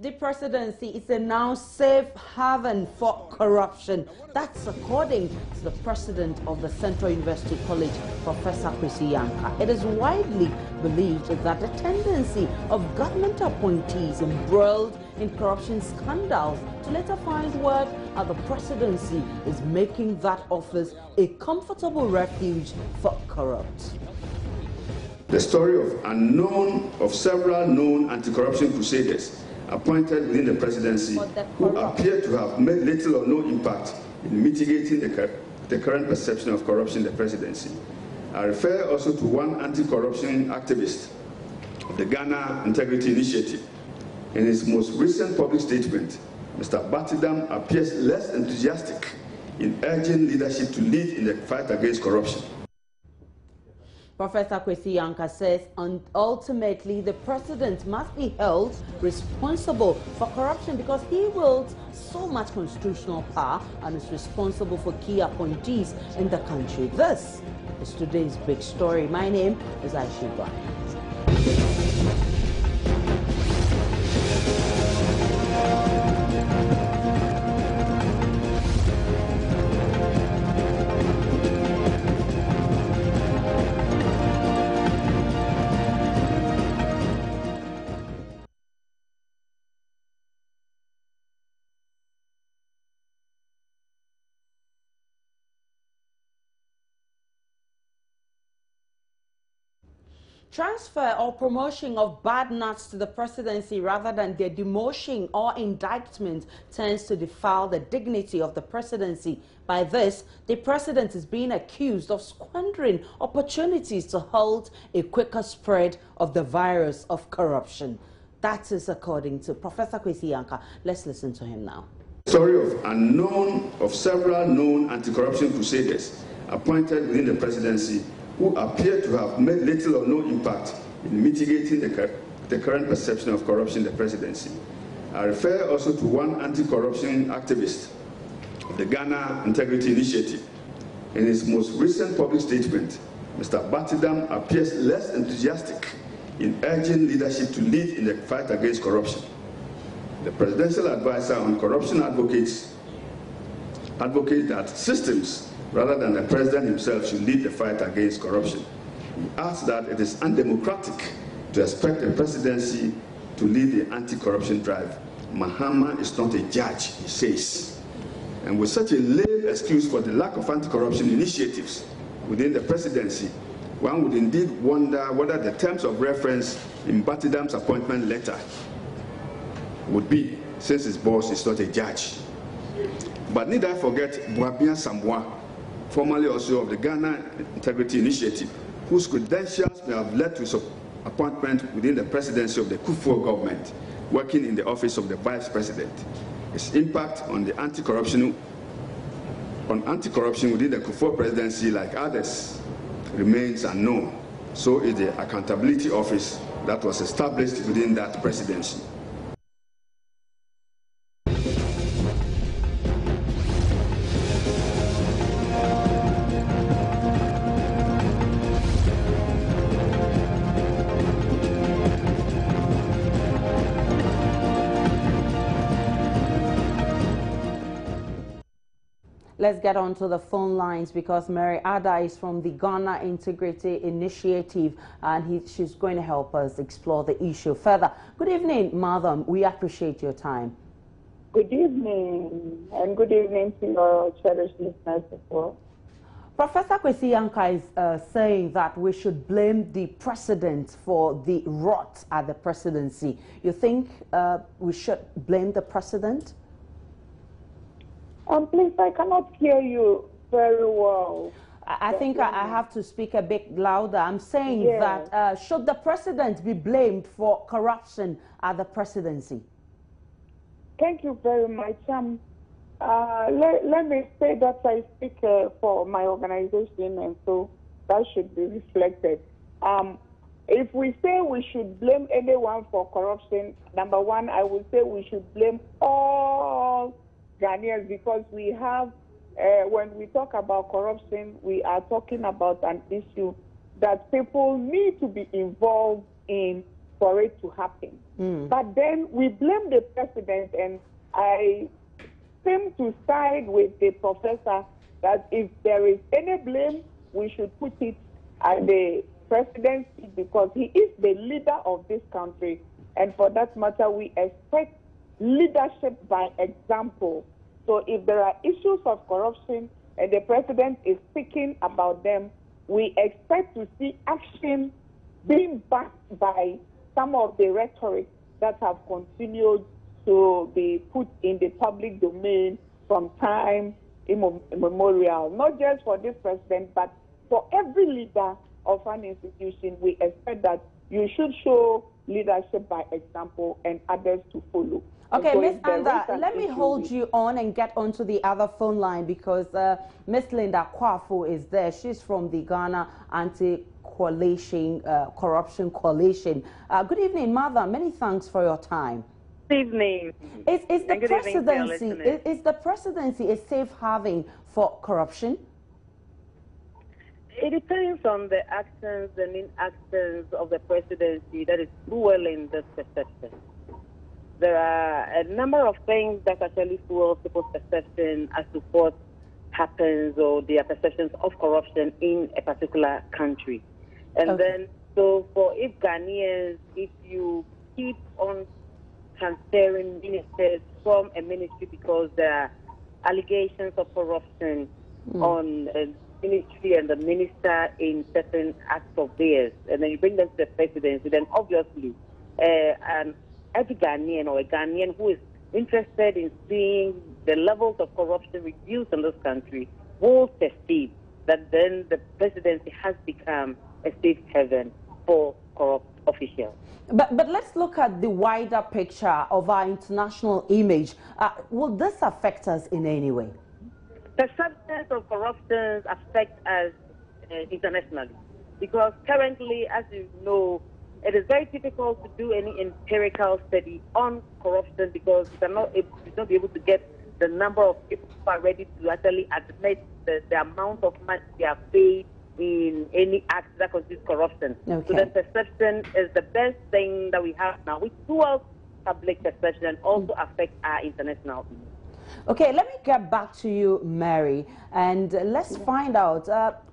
The presidency is a now safe haven for corruption. That's according to the president of the Central University College, Professor Kwesi Yankah. It is widely believed that the tendency of government appointees embroiled in corruption scandals to later find work at the presidency is making that office a comfortable refuge for corrupt. The story of several known anti-corruption crusaders appointed within the presidency who appear to have made little or no impact in mitigating the current perception of corruption in the presidency. I refer also to one anti-corruption activist of the Ghana Integrity Initiative. In his most recent public statement, Mr. Batidam appears less enthusiastic in urging leadership to lead in the fight against corruption. Professor Kwesi Yankah says ultimately the president must be held responsible for corruption because he wields so much constitutional power and is responsible for key appointees in the country. This is today's big story. My name is Aisha Ibrahim. Transfer or promotion of bad nuts to the presidency rather than their demotion or indictment tends to defile the dignity of the presidency. By this, the president is being accused of squandering opportunities to halt a quicker spread of the virus of corruption. That is according to Professor Kwesi Yankah. Let's listen to him now. The story of several known anti-corruption crusaders appointed within the presidency who appear to have made little or no impact in mitigating the current perception of corruption in the presidency. I refer also to one anti-corruption activist of the Ghana Integrity Initiative. In his most recent public statement, Mr. Batidam appears less enthusiastic in urging leadership to lead in the fight against corruption. The presidential advisor on corruption advocates that systems rather than the president himself should lead the fight against corruption. He adds that it is undemocratic to expect the presidency to lead the anti-corruption drive. Mahama is not a judge, he says. And with such a lame excuse for the lack of anti-corruption initiatives within the presidency, one would indeed wonder whether the terms of reference in Batidam's appointment letter would be, since his boss is not a judge. But need I forget Boabia Samwa, formerly also of the Ghana Integrity Initiative, whose credentials may have led to his appointment within the presidency of the Kufuor government, working in the office of the vice president. His impact on the anti-corruption within the Kufuor presidency, like others, remains unknown. So is the accountability office that was established within that presidency. Let's get on to the phone lines because Mary Ada is from the Ghana Integrity Initiative and she's going to help us explore the issue further. Good evening, Madam. We appreciate your time. Good evening, and good evening to your cherished listeners as well. Professor Kwesi Yankah is saying that we should blame the president for the rot at the presidency. You think we should blame the president? Please, I cannot hear you very well. I think I have to speak a bit louder. I'm saying that should the president be blamed for corruption at the presidency? Thank you very much. Let me say that I speak for my organization, and so that should be reflected. If we say we should blame anyone for corruption, number one, I would say we should blame all Ghanaians, because we have, when we talk about corruption, we are talking about an issue that people need to be involved in for it to happen. But then we blame the president, and I seem to side with the professor that if there is any blame, we should put it at the presidency because he is the leader of this country. And for that matter, we expect leadership by example. So if there are issues of corruption and the president is speaking about them, we expect to see action being backed by some of the rhetoric that have continued to be put in the public domain from time immemorial, not just for this president, but for every leader of an institution. We expect that you should show leadership by example and others to follow. Okay, So Ms. Anda, let me hold you on and get onto the other phone line because Ms. Linda Kwafu is there. She's from the Ghana Anti-Corruption Coalition. Good evening, Mother. Many thanks for your time. Good evening. Is the presidency a safe haven for corruption? It depends on the actions and inactions of the presidency that is fueling this perception. There are a number of things that actually fuel people's perception as to what happens or their perceptions of corruption in a particular country. And then, so for if Ghanaians, if you keep on transferring ministers from a ministry because there are allegations of corruption on a ministry and the minister in certain acts of theirs, and then you bring them to the presidency, then obviously every Ghanaian or a Ghanaian who is interested in seeing the levels of corruption reduced in this country will perceive that then the presidency has become a safe haven for corrupt officials. But let's look at the wider picture of our international image. Will this affect us in any way? The substance of corruption affects us internationally because currently, as you know, it is very difficult to do any empirical study on corruption because you cannot be able to get the number of people who are ready to actually admit the amount of money they have paid in any act that constitutes corruption. So the perception is the best thing that we have now, which fuels public perception and also affects our international image. Okay, let me get back to you, Mary, and let's find out,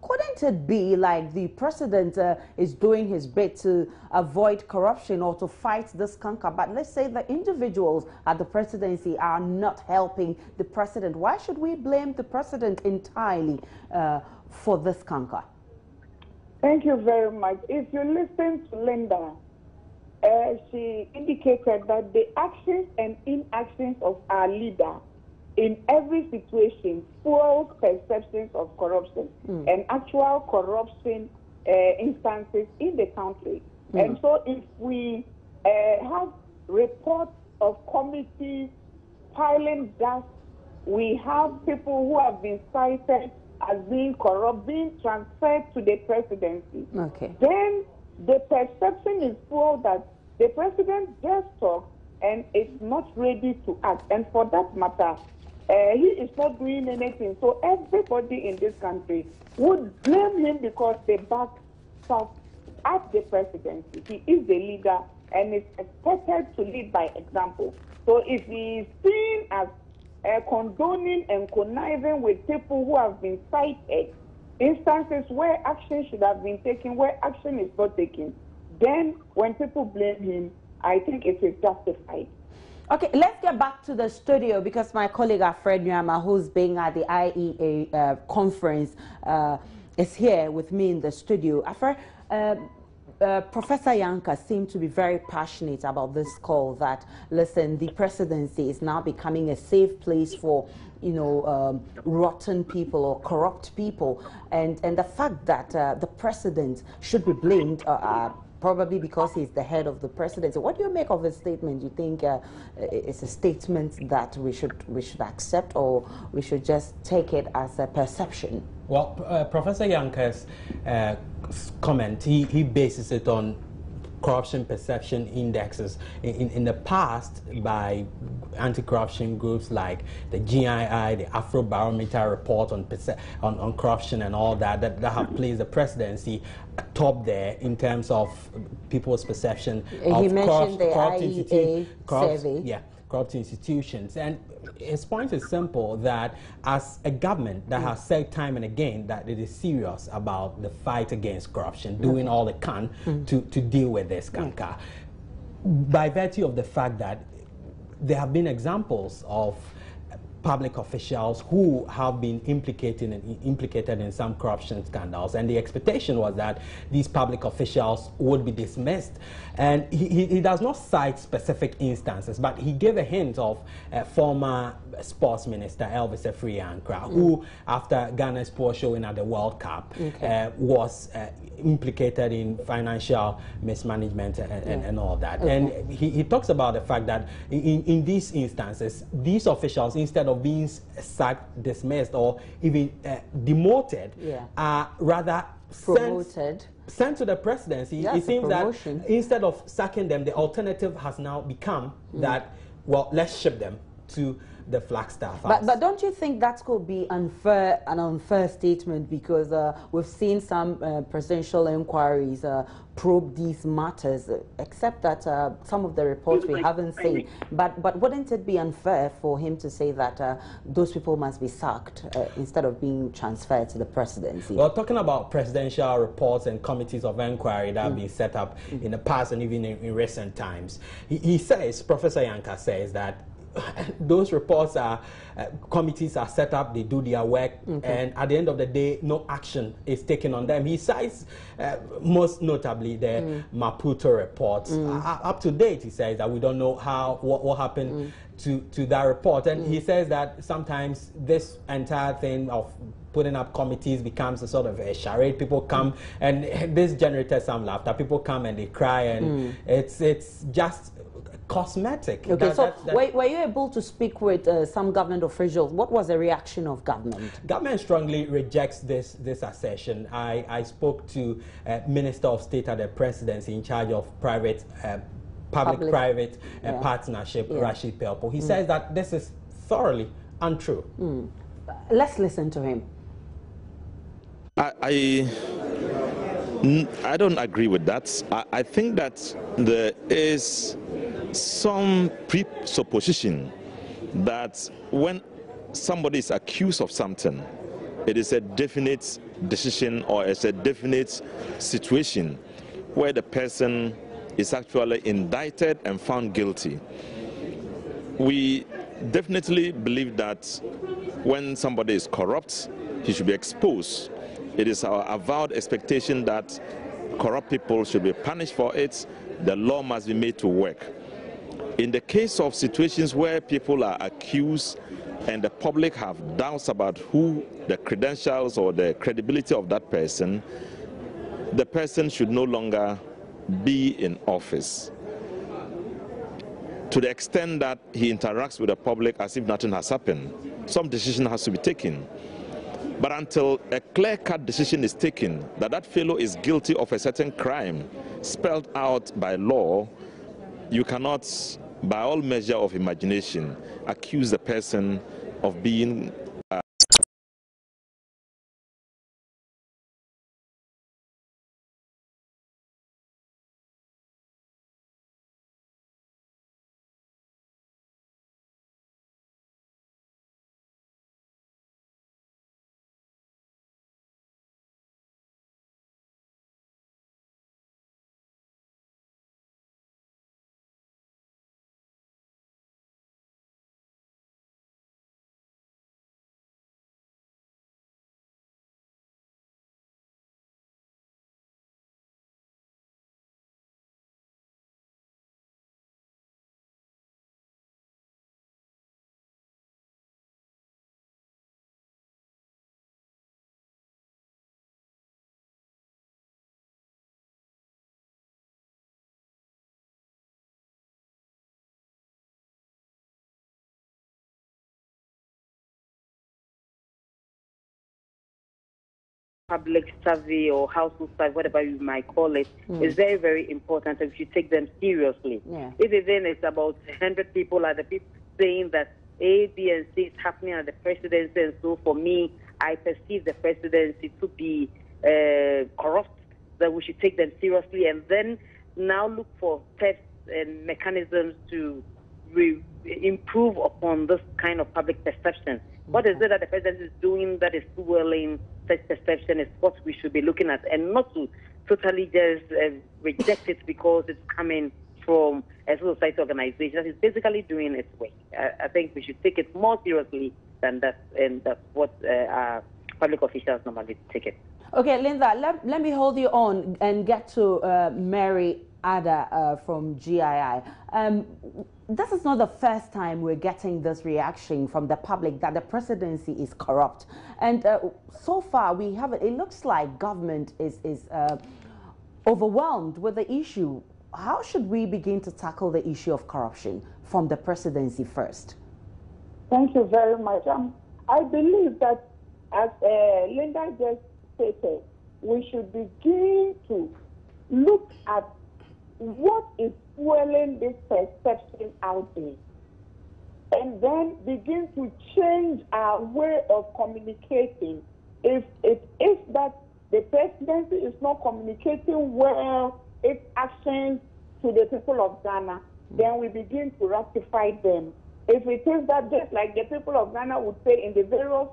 couldn't it be like the president is doing his bit to avoid corruption or to fight this canker, but let's say the individuals at the presidency are not helping the president. Why should we blame the president entirely for this canker? Thank you very much. If you listen to Linda, she indicated that the actions and inactions of our leader in every situation fuels perceptions of corruption and actual corruption instances in the country. And so if we have reports of committees piling dust, we have people who have been cited as being corrupt, being transferred to the presidency. Then the perception is full that the president just talks and is not ready to act. And for that matter, he is not doing anything. So everybody in this country would blame him because they back stuff at the presidency. He is the leader and is expected to lead by example. So if he is seen as condoning and conniving with people who have been cited, instances where action should have been taken, where action is not taken, then when people blame him, I think it is justified. Okay, let's get back to the studio because my colleague Alfred Nyama, who's being at the IEA conference, is here with me in the studio. Alfred, Professor Yanka seemed to be very passionate about this call that, listen, the presidency is now becoming a safe place for, you know, rotten people or corrupt people. And the fact that the president should be blamed probably because he's the head of the presidency. What do you make of his statement? Do you think it's a statement that we should accept, or we should just take it as a perception? Well, Professor Yanka's comment, he bases it on corruption perception indexes in the past by anti-corruption groups like the GII, the Afrobarometer report on corruption and all that have placed the presidency top there in terms of people's perception of he mentioned the IEA survey. Yeah, corrupt institutions. And his point is simple, that as a government that has said time and again that it is serious about the fight against corruption, doing all it can to deal with this canker, by virtue of the fact that there have been examples of public officials who have been implicated in some corruption scandals, and the expectation was that these public officials would be dismissed. And he does not cite specific instances, but he gave a hint of former sports minister Elvis Afriyankra, who, after Ghana's poor showing at the World Cup, was implicated in financial mismanagement and all that. And he talks about the fact that in these instances, these officials, instead of being sacked, dismissed, or even demoted, are rather promoted. Sent to the presidency. It seems that instead of sacking them, the alternative has now become that, well, let's ship them to the Flagstaff House. But don't you think that could be an unfair statement, because we've seen some presidential inquiries probe these matters, except that some of the reports we haven't seen. But wouldn't it be unfair for him to say that those people must be sacked instead of being transferred to the presidency? Well, talking about presidential reports and committees of inquiry that have been set up in the past and even in recent times, he says, Professor Yanka says that those reports are, committees are set up, they do their work, and at the end of the day, no action is taken on them. He cites most notably the Maputo reports. Up to date, he says that we don't know what happened to that report. And he says that sometimes this entire thing of putting up committees becomes a sort of a charade. People come, and this generated some laughter. People come and they cry, and it's just cosmetic. Okay, were you able to speak with some government officials? What was the reaction of government? Government strongly rejects this assertion. I spoke to Minister of State at the Presidency in charge of public-private partnership, Rashid Pelpo. He says that this is thoroughly untrue. Let's listen to him. I don't agree with that. I think that there is some presupposition that when somebody is accused of something, it is a definite decision or it's a definite situation where the person is actually indicted and found guilty. We definitely believe that when somebody is corrupt, he should be exposed. It is our avowed expectation that corrupt people should be punished for it. The law must be made to work. In the case of situations where people are accused and the public have doubts about who the credentials or the credibility of that person, the person should no longer be in office. To the extent that he interacts with the public as if nothing has happened, some decision has to be taken. But until a clear-cut decision is taken that that fellow is guilty of a certain crime spelled out by law, you cannot, by all measure of imagination, accuse the person of being public survey or household survey, whatever you might call it, is very, very important, and we should take them seriously. Yeah. If then it's about 100 people, are the people saying that A, B, and C is happening at the presidency, and so for me, I perceive the presidency to be corrupt, that we should take them seriously and then now look for steps and mechanisms to improve upon this kind of public perception. What is it that the president is doing that is fueling such perception is what we should be looking at, and not to totally just reject it because it's coming from a civil society organization that is basically doing its work. I think we should take it more seriously than that, and that's what our public officials normally take it. Okay, Linda, let me hold you on and get to Mary Ada from GII. This is not the first time we're getting this reaction from the public that the presidency is corrupt. And so far, we have it looks like government is overwhelmed with the issue. How should we begin to tackle the issue of corruption from the presidency first? Thank you very much. I believe that, as Linda just stated, we should begin to look at what is fueling this perception out there, and then begin to change our way of communicating. If it is that the presidency is not communicating well its actions to the people of Ghana, then we begin to rectify them. If it is that, just like the people of Ghana would say in the various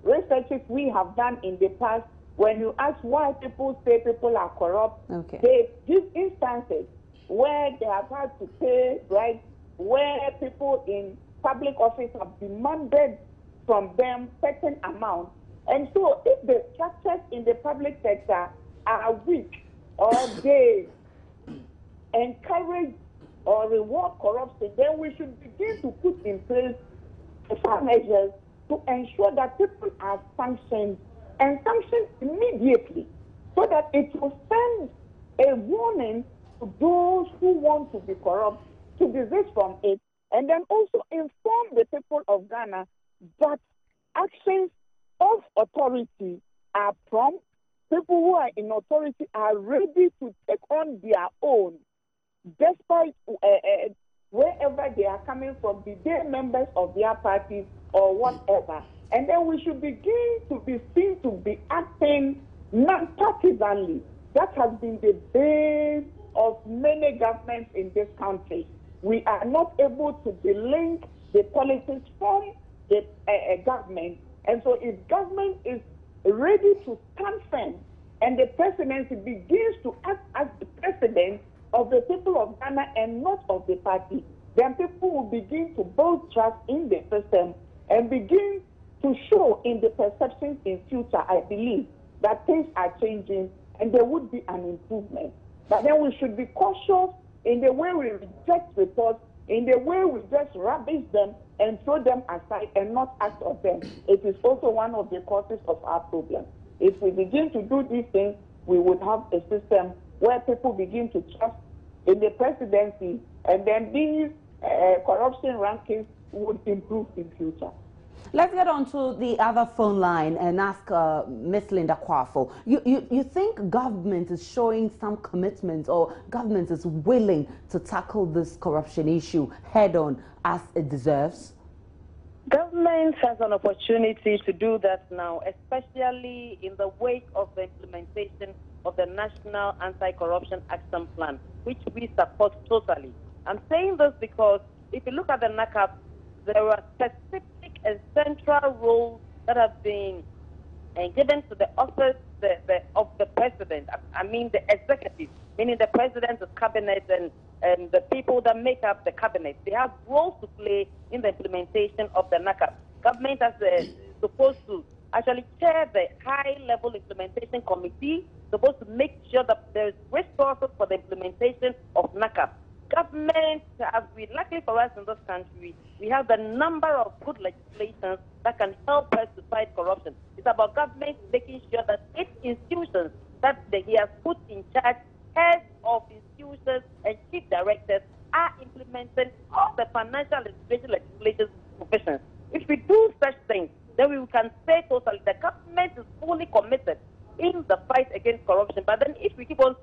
researches we have done in the past, when you ask why people say people are corrupt, they give instances where they have had to pay bribes, where people in public office have demanded from them certain amounts. And so if the structures in the public sector are weak, or they encourage or reward corruption, then we should begin to put in place some measures to ensure that people are sanctioned, and sanctioned immediately, so that it will send a warning to those who want to be corrupt to desist from it, and then also inform the people of Ghana that actions of authority are prompt. People who are in authority are ready to take on their own, despite wherever they are coming from, be they members of their parties or whatever. And then we should begin to be seen to be acting non-partisanly. That has been the base of many governments in this country. We are not able to delink the politics from the government. And so if government is ready to stand firm and the presidency begins to act as the president of the people of Ghana and not of the party, then people will begin to build trust in the system and begin to show in the perceptions in future, I believe, that things are changing and there would be an improvement. But then we should be cautious in the way we reject reports, in the way we just rubbish them and throw them aside and not act on them. It is also one of the causes of our problem. If we begin to do these things, we would have a system where people begin to trust in the presidency, and then these corruption rankings would improve in future. Let's get on to the other phone line and ask Ms. Linda Kwafo. You think government is showing some commitment, or government is willing to tackle this corruption issue head on as it deserves? Government has an opportunity to do that now, especially in the wake of the implementation of the National Anti-Corruption Action Plan, which we support totally. I'm saying this because if you look at the NACAP, there are specific and central roles that have been given to the office of the president. I mean the executive, meaning the president's cabinet and the people that make up the cabinet. They have roles to play in the implementation of the NACAP. Government is supposed to actually chair the high-level implementation committee, supposed to make sure that there is resources for the implementation of NACAP. Government, luckily for us in this country, we have the number of good legislations that can help us to fight corruption. It's about government making sure that its institutions that he has put in charge, heads of institutions and chief directors, are implementing all the financial legislation provisions. If we do such things, then we can say totally the government is fully committed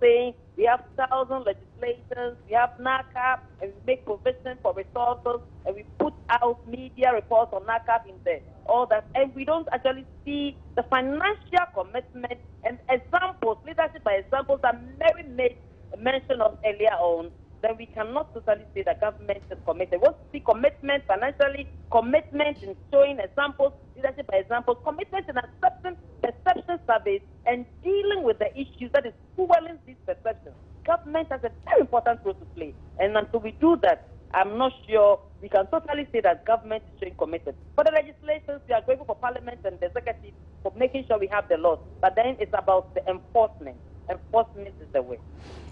saying we have 1,000 legislators, we have NACAP, and we make provision for resources, and we put out media reports on NACAP in there, all that, and we don't actually see the financial commitment and examples, leadership by examples that Mary made mention of earlier on, then we cannot totally say that government is committed. We want to see commitment financially, commitment in showing examples, leadership by examples, commitment in accepting perception surveys and dealing with the issues that is fueling these perceptions. Government has a very important role to play. And until we do that, I'm not sure we can totally say that government is showing committed. For the legislations, we are grateful for Parliament and the executive for making sure we have the laws. But then it's about the enforcement. Enforcement is the way.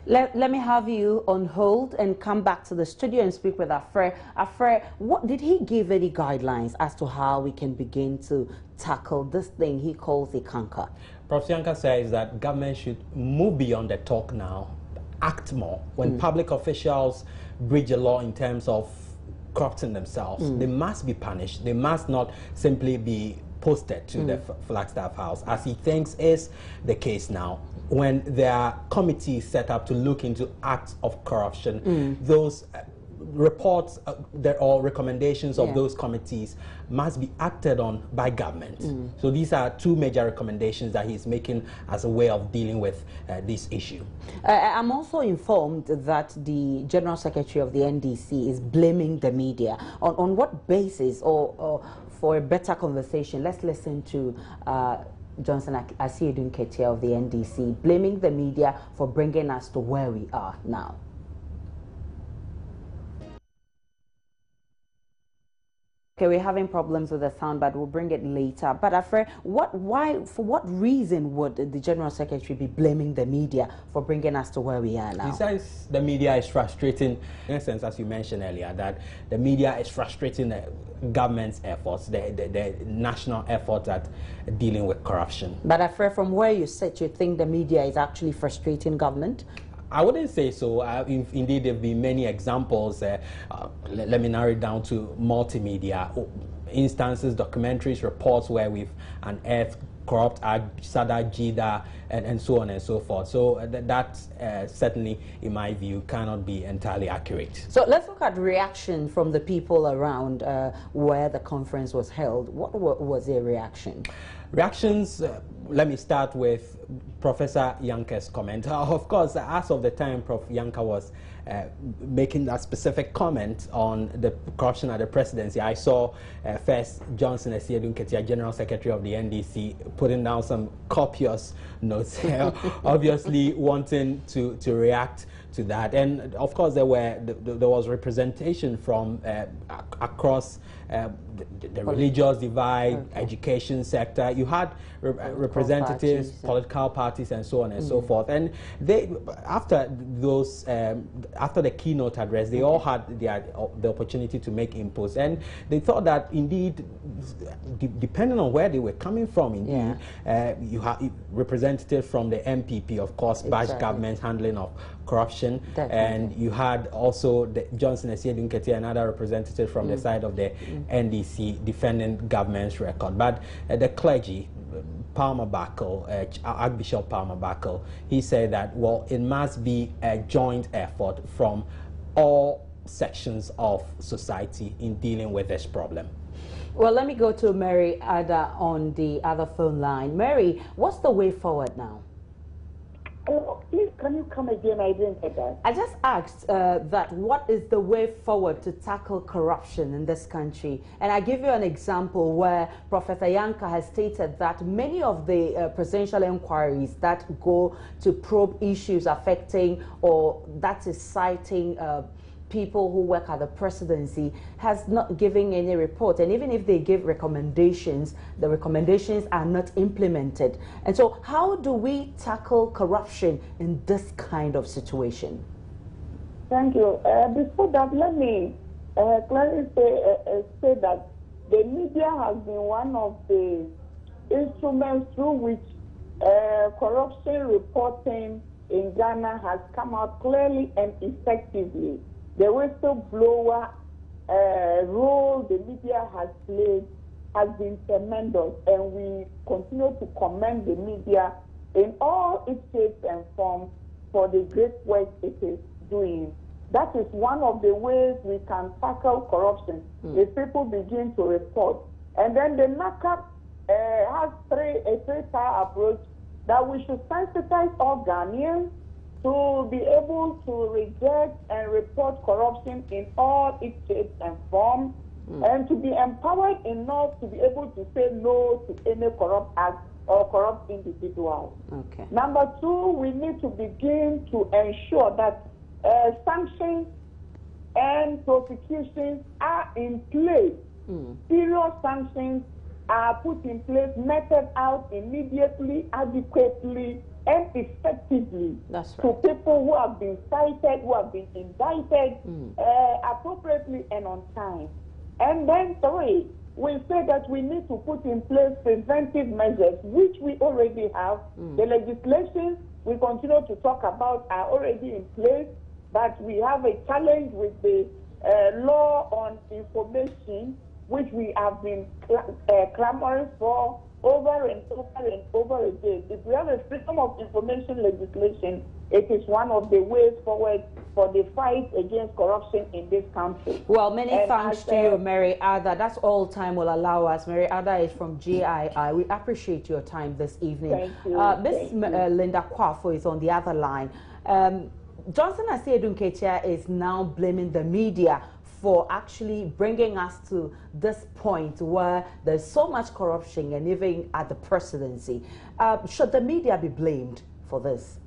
Let me have you on hold and come back to the studio and speak with Afre. Afre, what did he give any guidelines as to how we can begin to tackle this thing he calls a canker? Professor Yanka says that government should move beyond the talk now, act more. When public officials breach a law in terms of corrupting themselves, they must be punished. They must not simply be posted to the Flagstaff House, as he thinks is the case now. When there are committees set up to look into acts of corruption, those reports or recommendations of those committees must be acted on by government. So these are two major recommendations that he's making as a way of dealing with this issue. I'm also informed that the General Secretary of the NDC is blaming the media. On what basis, or for a better conversation, let's listen to Johnson Asiedun Ketia of the NDC blaming the media for bringing us to where we are now. Okay, we're having problems with the sound, but we'll bring it later. But Afre, for what reason would the General Secretary be blaming the media for bringing us to where we are now? He says the media is frustrating, in essence, as you mentioned earlier, that the media is frustrating the government's efforts, the national effort at dealing with corruption. But Afre, from where you sit, you think the media is actually frustrating government? I wouldn't say so. Indeed, there have been many examples. Let me narrow it down to multimedia instances, documentaries, reports where we've unearthed corrupt Sada Jida and so on and so forth. So that certainly, in my view, cannot be entirely accurate. So let's look at reaction from the people around where the conference was held. What was their reaction? Reactions, let me start with Professor Yanka's comment. Of course, as of the time Prof. Yanka was making that specific comment on the corruption at the presidency, I saw first Johnson Asiedun Ketia, General Secretary of the NDC, putting down some copious notes here, obviously wanting to react to that. And of course, there was representation from across the religious divide, education sector. You had representatives, political parties, and so on and so forth. And they, after the keynote address, they all had the opportunity to make inputs, and they thought that indeed, depending on where they were coming from, indeed, you have representatives from the MPP, of course, bashed government's handling of corruption, and you had also the Johnson Asiedun Ketia, another representative from the side of the NDC, defending government's record. But the clergy, Palmer Buckle, Archbishop Palmer Buckle, he said that, well, it must be a joint effort from all sections of society in dealing with this problem. Well, let me go to Mary Ada on the other phone line. Mary, what's the way forward now? Oh, please, can you come again? I didn't get that. I just asked that what is the way forward to tackle corruption in this country? And I give you an example where Professor Yanka has stated that many of the presidential inquiries that go to probe issues affecting, or that is citing people who work at the presidency, has not given any report. And even if they give recommendations, the recommendations are not implemented. And so how do we tackle corruption in this kind of situation? Thank you. Before that, let me clearly say that the media has been one of the instruments through which corruption reporting in Ghana has come out clearly and effectively. The whistleblower role the media has played has been tremendous, and we continue to commend the media in all its shapes and forms for the great work it is doing. That is one of the ways we can tackle corruption, if people begin to report. And then the NACAP has a three-tier approach that we should sensitize all Ghanaians to be able to reject and report corruption in all its shapes and forms, and to be empowered enough to be able to say no to any corrupt act or corrupt individual. Okay. Number two, we need to begin to ensure that sanctions and prosecutions are in place. Serious sanctions are put in place, meted out immediately, adequately, and effectively. That's right. To people who have been cited, who have been indicted appropriately and on time. And then three, we say that we need to put in place preventive measures, which we already have. The legislation we continue to talk about are already in place, but we have a challenge with the law on information, which we have been clamoring for over and over again. If we have a freedom of information legislation, it is one of the ways forward for the fight against corruption in this country. Well, many thanks to you, Mary Ada. That's all time will allow us. Mary Ada is from GII. We appreciate your time this evening. Thank you. Miss Linda Kwafo is on the other line. Johnson Asiedu is now blaming the media for actually bringing us to this point where there's so much corruption, and even at the presidency. Should the media be blamed for this?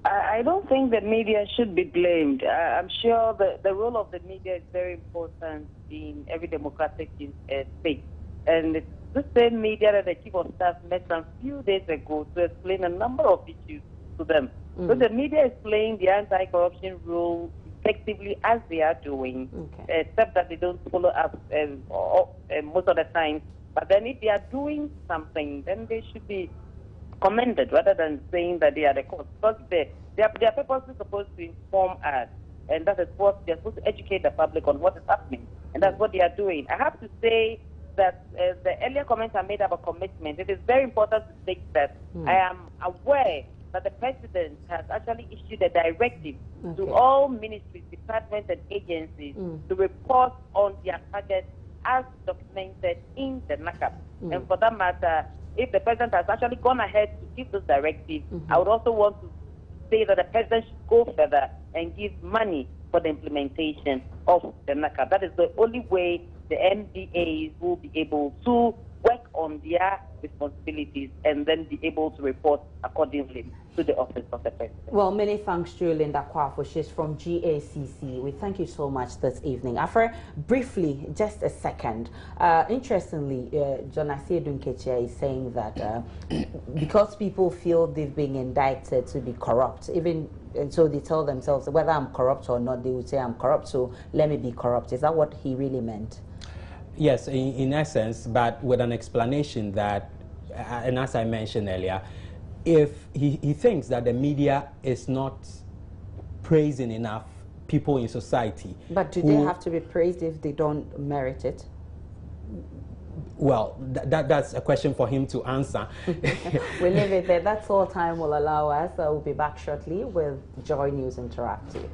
I don't think the media should be blamed. I'm sure the role of the media is very important in every democratic state. And it's the same media that the chief of staff met some few days ago to explain a number of issues to them. So the media is playing the anti-corruption role effectively as they are doing, except that they don't follow up most of the time. But then if they are doing something, then they should be commended rather than saying that they are the cause. Because their purpose is supposed to inform us, and that is what they're supposed to educate the public on what is happening, and that's what they are doing. I have to say that the earlier comments I made about commitment, it is very important to state that I am aware that the president has actually issued a directive to all ministries, departments, and agencies to report on their targets as documented in the NACAP. And for that matter, if the president has actually gone ahead to give those directives, I would also want to say that the president should go further and give money for the implementation of the NACAP. That is the only way the MDAs will be able to work on their responsibilities and then be able to report accordingly to the office of the president. Well, many thanks to Linda Kwafo. She's from GACC. We thank you so much this evening. After briefly, just a second. Interestingly, John Asiedu is saying that because people feel they've been indicted to be corrupt, even and so they tell themselves whether I'm corrupt or not, they would say I'm corrupt, so let me be corrupt. Is that what he really meant? Yes, in essence, but with an explanation that, and as I mentioned earlier, if he thinks that the media is not praising enough people in society. But do they have to be praised if they don't merit it? Well, that's a question for him to answer. We'll leave it there. That's all time will allow us. We'll be back shortly with Joy News Interactive.